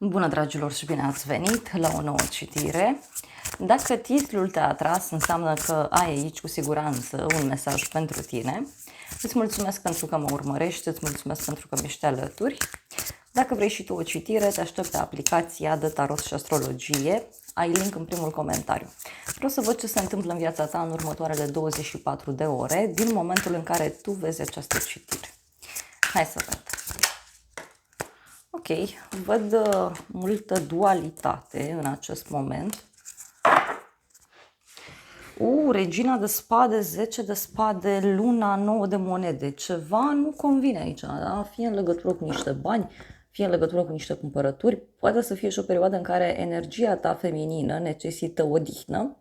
Bună, dragilor, și bine ați venit la o nouă citire. Dacă titlul te-a atras, înseamnă că ai aici cu siguranță un mesaj pentru tine. Îți mulțumesc pentru că mă urmărești, îți mulțumesc pentru că mi-ești alături. Dacă vrei și tu o citire, te aștept pe aplicația de tarot și astrologie. Ai link în primul comentariu. Vreau să văd ce se întâmplă în viața ta în următoarele 24 de ore, din momentul în care tu vezi această citire. Hai să vedem. Ok, văd multă dualitate în acest moment. Regina de spade, 10 de spade, luna, 9 de monede. Ceva nu convine aici, da? Fie în legătură cu niște bani, fie în legătură cu niște cumpărături. Poate să fie și o perioadă în care energia ta feminină necesită odihnă.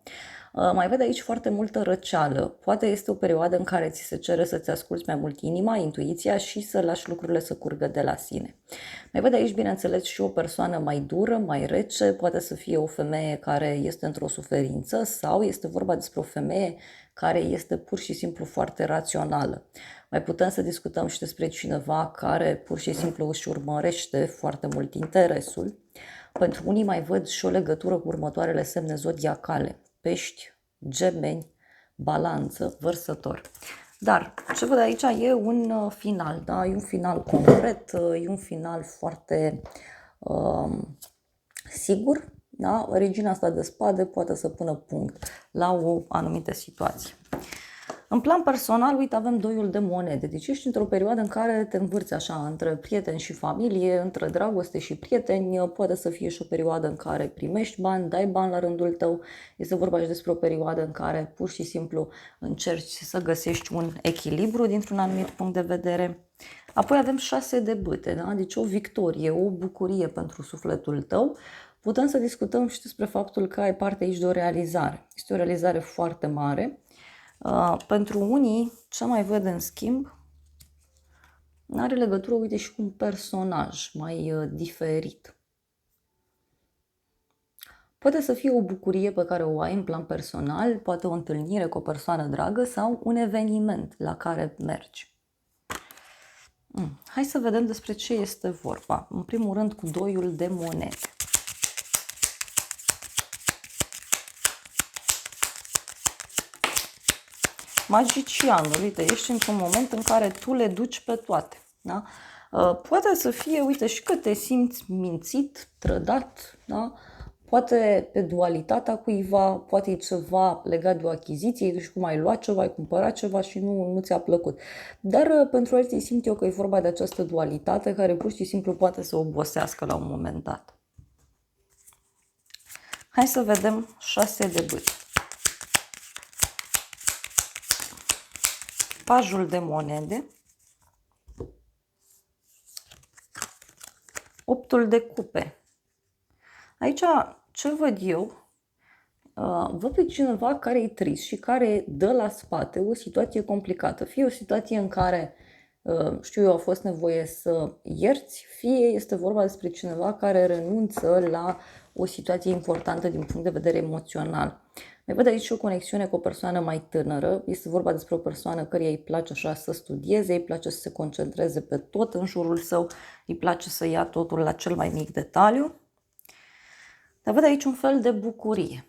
Mai văd aici foarte multă răceală. Poate este o perioadă în care ți se cere să-ți asculți mai mult inima, intuiția și să lași lucrurile să curgă de la sine. Mai văd aici, bineînțeles, și o persoană mai dură, mai rece. Poate să fie o femeie care este într-o suferință sau este vorba despre o femeie care este pur și simplu foarte rațională. Mai putem să discutăm și despre cineva care pur și simplu își urmărește foarte mult interesul. Pentru unii mai văd și o legătură cu următoarele semne zodiacale: Pești, Gemeni, Balanță, Vărsător. Dar ce văd aici e un final, da? E un final concret, e un final foarte sigur. Da? Regina asta de spade poate să pună punct la o anumită situație. În plan personal, uite, avem doiul de monede. Deci ești într-o perioadă în care te învârți așa între prieteni și familie, între dragoste și prieteni. Poate să fie și o perioadă în care primești bani, dai bani la rândul tău. Este vorba și despre o perioadă în care pur și simplu încerci să găsești un echilibru dintr-un anumit punct de vedere. Apoi avem 6 de bâte, da? Deci o victorie, o bucurie pentru sufletul tău. Putem să discutăm și despre faptul că ai parte aici de o realizare. Este o realizare foarte mare. Pentru unii, ce mai văd în schimb, are legătură, uite, și cu un personaj mai diferit. Poate să fie o bucurie pe care o ai în plan personal, poate o întâlnire cu o persoană dragă sau un eveniment la care mergi. Hai să vedem despre ce este vorba. În primul rând cu doiul de monede. Magicianul, uite, ești într-un moment în care tu le duci pe toate. Da? Poate să fie, uite, și că te simți mințit, trădat, da? Poate pe dualitatea cuiva, poate e ceva legat de o achiziție, și cum ai luat ceva, ai cumpărat ceva și nu ți-a plăcut. Dar pentru alții simt eu că e vorba de această dualitate care pur și simplu poate să obosească la un moment dat. Hai să vedem 6 de bâți. Pajul de monede, 8-ul de cupe. Aici, ce văd eu? Văd pe cineva care e trist și care dă la spate o situație complicată. Fie o situație în care, știu eu, a fost nevoie să ierți, fie este vorba despre cineva care renunță la o situație importantă din punct de vedere emoțional. Mai văd aici o conexiune cu o persoană mai tânără. Este vorba despre o persoană căreia îi place așa să studieze, îi place să se concentreze pe tot în jurul său, îi place să ia totul la cel mai mic detaliu. Dar văd aici un fel de bucurie,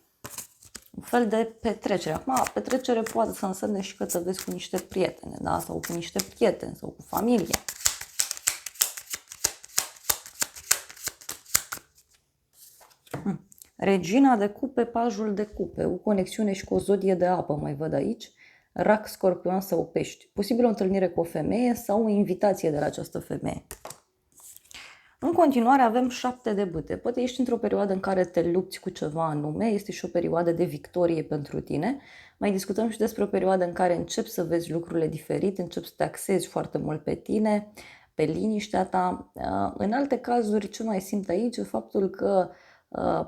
un fel de petrecere. Acum, petrecere poate să însemne și că te vezi cu niște prietene, da? Sau cu niște prieteni, sau cu familie. Regina de cupe, pajul de cupe, o conexiune și cu o zodie de apă mai văd aici, Rac, Scorpion sau Pești. Posibil o întâlnire cu o femeie sau o invitație de la această femeie. În continuare avem 7 de bâte. Poate ești într-o perioadă în care te lupți cu ceva anume, este și o perioadă de victorie pentru tine. Mai discutăm și despre o perioadă în care începi să vezi lucrurile diferit, începi să te axezi foarte mult pe tine, pe liniștea ta. În alte cazuri, ce mai simt aici e faptul că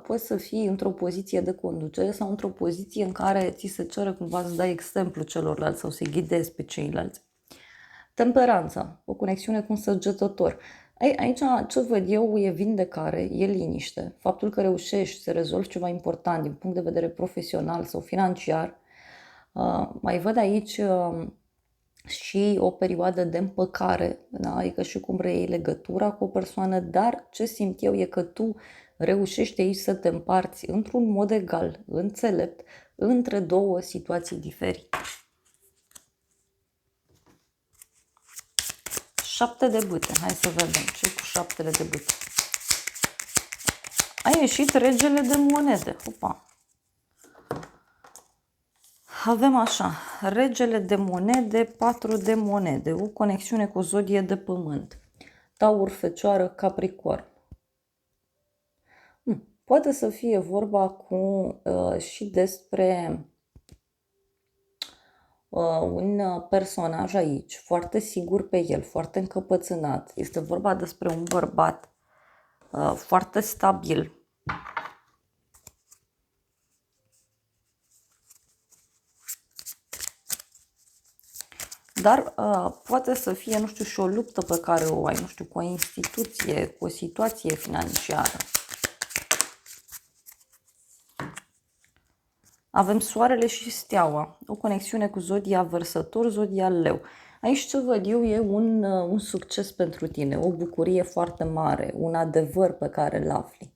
poți să fii într-o poziție de conducere sau într-o poziție în care ți se cere cumva să dai exemplu celorlalți sau să-i ghidezi pe ceilalți. Temperanța, o conexiune cu un săgetător. Aici ce văd eu e vindecare, e liniște. Faptul că reușești să rezolvi ceva important din punct de vedere profesional sau financiar. Mai văd aici și o perioadă de împăcare, da? Adică și cum reiei legătura cu o persoană, dar ce simt eu e că tu reușești aici să te împarți într-un mod egal, înțelept, între două situații diferite. 7 de bâte. Hai să vedem ce cu 7 de bâte. A ieșit regele de monede. Opa. Avem așa, regele de monede, 4 de monede, o conexiune cu zodie de pământ. Taur, Fecioară, Capricorn. Poate să fie vorba și despre un personaj aici, foarte sigur pe el, foarte încăpățânat. Este vorba despre un bărbat foarte stabil. Dar poate să fie, nu știu, și o luptă pe care o ai, nu știu, cu o instituție, cu o situație financiară. Avem soarele și steaua, o conexiune cu zodia Vărsător, zodia Leu. Aici ce văd eu e un succes pentru tine, o bucurie foarte mare, un adevăr pe care îl afli.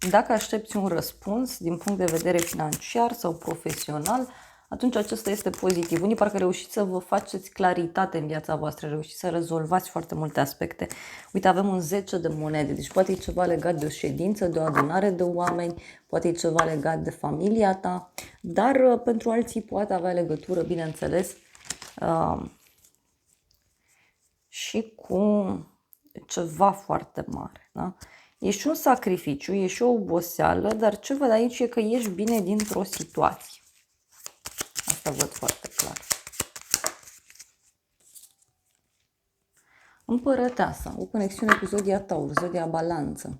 Dacă aștepți un răspuns din punct de vedere financiar sau profesional, atunci acesta este pozitiv. Unii parcă reușiți să vă faceți claritate în viața voastră, reușiți să rezolvați foarte multe aspecte. Uite, avem un 10 de monede, deci poate e ceva legat de o ședință, de o adunare de oameni, poate e ceva legat de familia ta, dar pentru alții poate avea legătură, bineînțeles, și cu ceva foarte mare, da? E și un sacrificiu, e și o oboseală, dar ce văd aici e că ieși bine dintr-o situație. Asta văd foarte clar. Împărăteasa, o conexiune cu zodia Taur, zodia Balanță.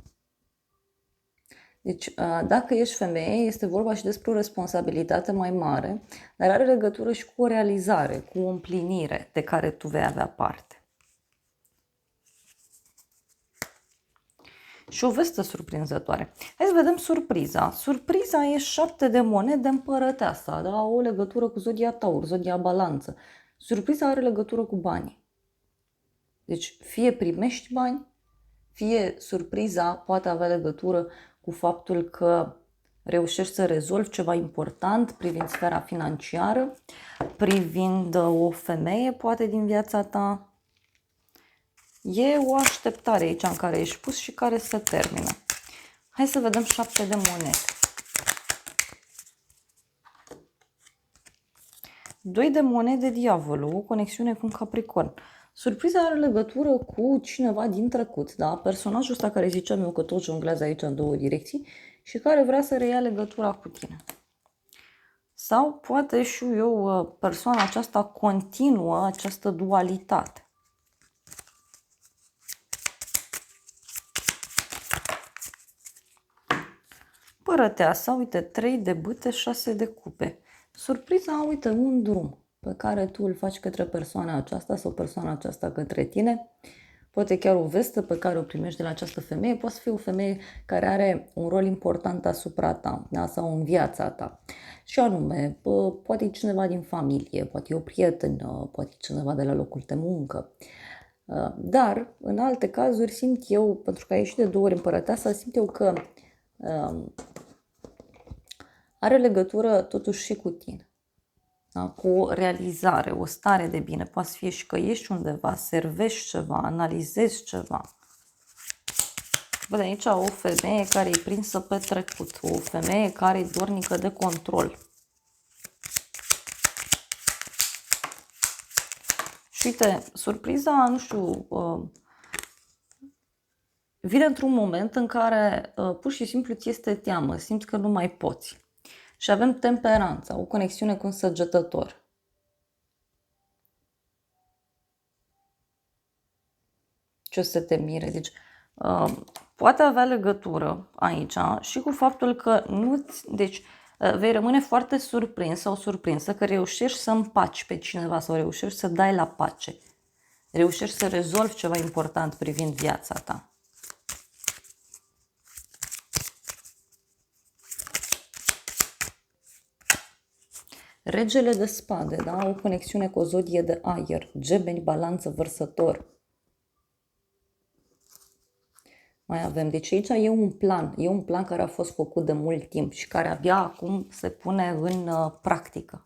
Deci, dacă ești femeie, este vorba și despre o responsabilitate mai mare, dar are legătură și cu o realizare, cu o împlinire de care tu vei avea parte. Și o veste surprinzătoare. Hai să vedem surpriza. Surpriza e 7 de monede, Împărăteasa, da? O legătură cu zodia Taur, zodia Balanță. Surpriza are legătură cu banii. Deci fie primești bani, fie surpriza poate avea legătură cu faptul că reușești să rezolvi ceva important privind sfera financiară, privind o femeie poate din viața ta. E o așteptare aici în care ești pus și care se termină. Hai să vedem 7 de monede. 2 de monede, Diavolul, o conexiune cu un Capricorn. Surpriza are legătură cu cineva din trecut, da? Personajul ăsta care ziceam eu că tot jonglează aici în două direcții și care vrea să reia legătura cu tine. Sau poate și eu, persoana aceasta continuă această dualitate. Împărăteasa, uite, 3 de bâte, 6 de cupe. Surpriza, uite, un drum pe care tu îl faci către persoana aceasta sau persoana aceasta către tine. Poate chiar o vestă pe care o primești de la această femeie. Poate să fie o femeie care are un rol important asupra ta, da? Sau în viața ta. Și anume, poate e cineva din familie, poate e o prietenă, poate e cineva de la locul de muncă. Dar, în alte cazuri, simt eu, pentru că ai ieșit de 2 ori Împărăteasa, simt eu că are legătură totuși și cu tine, da? Cu o realizare, o stare de bine. Poate să fie și că ești undeva, servești ceva, analizezi ceva. Văd aici o femeie care e prinsă pe trecut, o femeie care e dornică de control. Și uite, surpriza, nu știu, vine într-un moment în care pur și simplu ți este teamă, simți că nu mai poți. Și avem Temperanța, o conexiune cu un săgetător. Ce o să te mire? Deci, poate avea legătură aici și cu faptul că vei rămâne foarte surprins sau surprinsă că reușești să împaci pe cineva sau reușești să dai la pace. Reușești să rezolvi ceva important privind viața ta. Regele de spade, da? O conexiune cu o zodie de aer, Gemeni, Balanță, Vărsător. Mai avem, deci aici e un plan care a fost făcut de mult timp și care abia acum se pune în practică.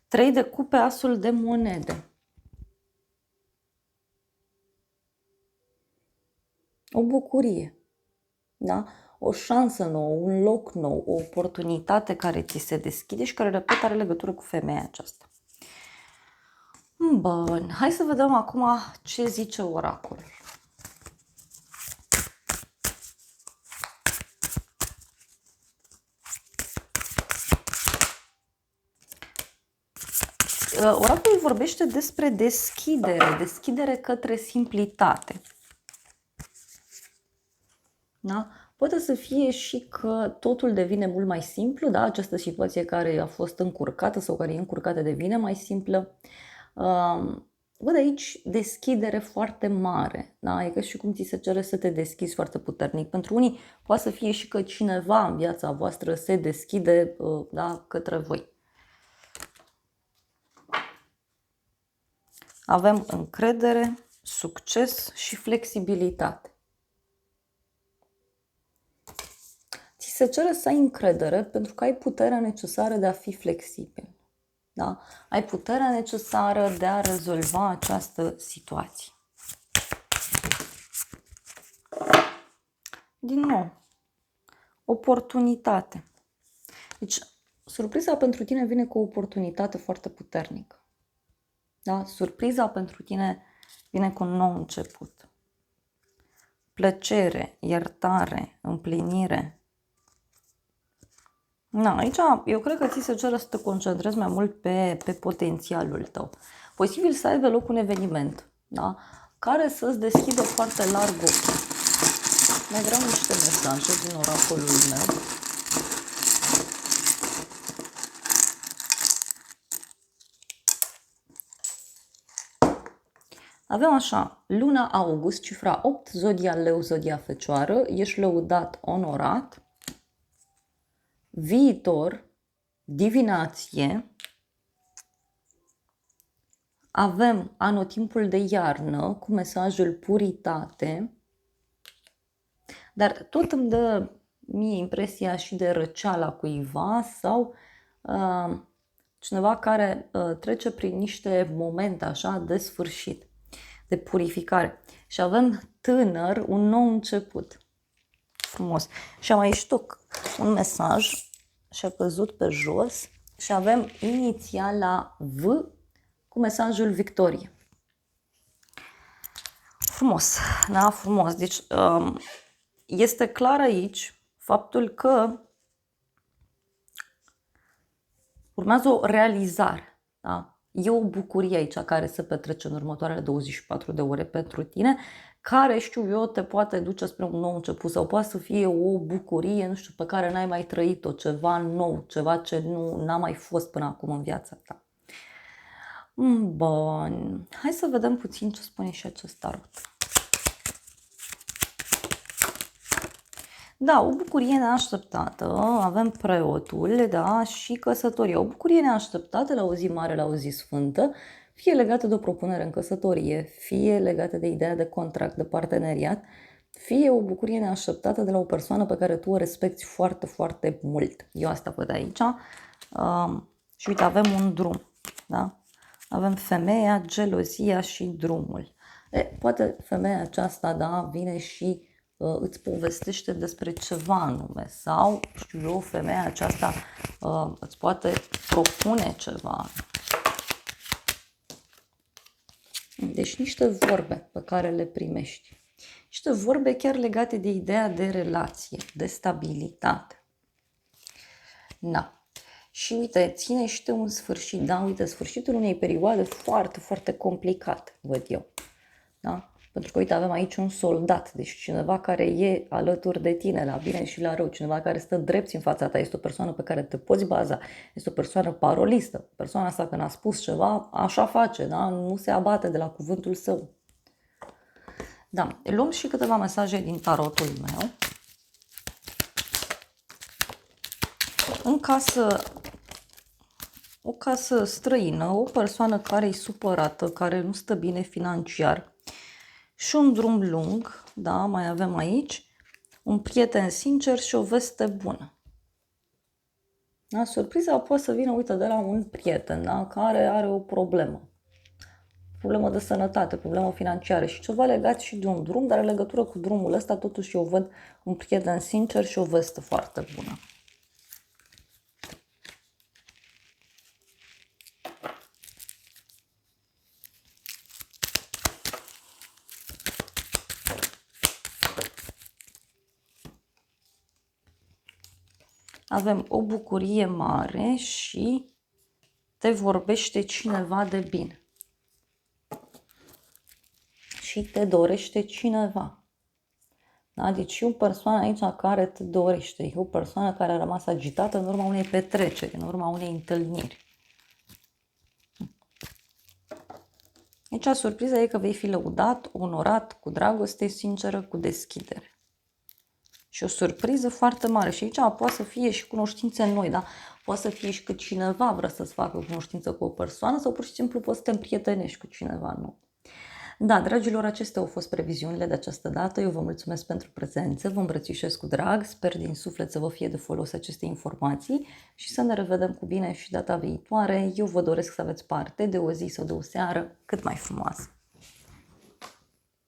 Trei de cupe, asul de monede. O bucurie, da? O șansă nouă, un loc nou, o oportunitate care ți se deschide și care, repet, are legătură cu femeia aceasta. Bun, hai să vedem acum ce zice oracolul. Oracolul vorbește despre deschidere către simplitate. Da? Poate să fie și că totul devine mult mai simplu, da? Această situație care a fost încurcată sau care e încurcată devine mai simplă. Văd aici deschidere foarte mare, da? E ca și cum ți se cere să te deschizi foarte puternic. Pentru unii poate să fie și că cineva în viața voastră se deschide, da, către voi. Avem încredere, succes și flexibilitate. Ți se cere să ai încredere pentru că ai puterea necesară de a fi flexibil. Da? Ai puterea necesară de a rezolva această situație. Din nou, oportunitate. Deci, surpriza pentru tine vine cu o oportunitate foarte puternică. Da? Surpriza pentru tine vine cu un nou început. Plăcere, iertare, împlinire. Na, aici eu cred că ți se cere să te concentrezi mai mult pe potențialul tău. Posibil să aibă loc un eveniment, da? Care să-ți deschidă foarte larg ochii. Mai vreau niște mesaje din oracolul meu. Avem așa, luna august, cifra 8, zodia leu, zodia fecioară, ești lăudat, onorat, viitor, divinație, avem anotimpul de iarnă cu mesajul puritate, dar tot îmi dă mie impresia și de răceala cuiva sau cineva care trece prin niște momente așa de sfârșit, de purificare. Și avem tânăr, un nou început. Frumos. Și am aici toc un mesaj și a căzut pe jos și avem inițiala V cu mesajul victorie. Frumos, da, frumos. Deci este clar aici faptul că urmează o realizare, da? E o bucurie aici care se petrece în următoarele 24 de ore pentru tine, care, știu eu, te poate duce spre un nou început sau poate să fie o bucurie, nu știu, pe care n-ai mai trăit-o, ceva nou, ceva ce n-a mai fost până acum în viața ta. Bun, hai să vedem puțin ce spune și acest tarot. Da, o bucurie neașteptată, avem preotul, da, și căsătoria. O bucurie neașteptată la o zi mare, la o zi sfântă, fie legată de o propunere în căsătorie, fie legată de ideea de contract, de parteneriat, fie o bucurie neașteptată de la o persoană pe care tu o respecti foarte, foarte mult. Eu asta văd aici. Și uite, avem un drum, da? Avem femeia, gelozia și drumul. Poate femeia aceasta, da, vine și îți povestește despre ceva anume sau, știu eu, femeia aceasta îți poate propune ceva. Deci niște vorbe pe care le primești. Niște vorbe chiar legate de ideea de relație, de stabilitate. Da. Și uite, ține și un sfârșit, da? Uite, sfârșitul unei perioade foarte, foarte complicat, văd eu. Da? Pentru că, uite, avem aici un soldat, deci cineva care e alături de tine, la bine și la rău, cineva care stă drept în fața ta, este o persoană pe care te poți baza, este o persoană parolistă. Persoana asta când a spus ceva, așa face, da? Nu se abate de la cuvântul său. Da, luăm și câteva mesaje din tarotul meu. În casă, o casă străină, o persoană care e supărată, care nu stă bine financiar și un drum lung, da, mai avem aici, un prieten sincer și o veste bună. Da, surpriza poate să vină, uite, de la un prieten, da, care are o problemă de sănătate, problemă financiară și ceva legat și de un drum, dar în legătură cu drumul ăsta totuși eu văd un prieten sincer și o veste foarte bună. Avem o bucurie mare și te vorbește cineva de bine. Și te dorește cineva. Da? Deci e o persoană aici care te dorește. E o persoană care a rămas agitată în urma unei petreceri, în urma unei întâlniri. Aici surpriza e că vei fi lăudat, onorat, cu dragoste sinceră, cu deschidere. Și o surpriză foarte mare. Și aici poate să fie și cunoștințe noi, da? Poate să fie și că cineva vrea să-ți facă cunoștință cu o persoană sau pur și simplu poți să te împrietenești cu cineva nou. Da, dragilor, acestea au fost previziunile de această dată. Eu vă mulțumesc pentru prezență, vă îmbrățișez cu drag, sper din suflet să vă fie de folos aceste informații și să ne revedem cu bine și data viitoare. Eu vă doresc să aveți parte de o zi sau de o seară cât mai frumoasă.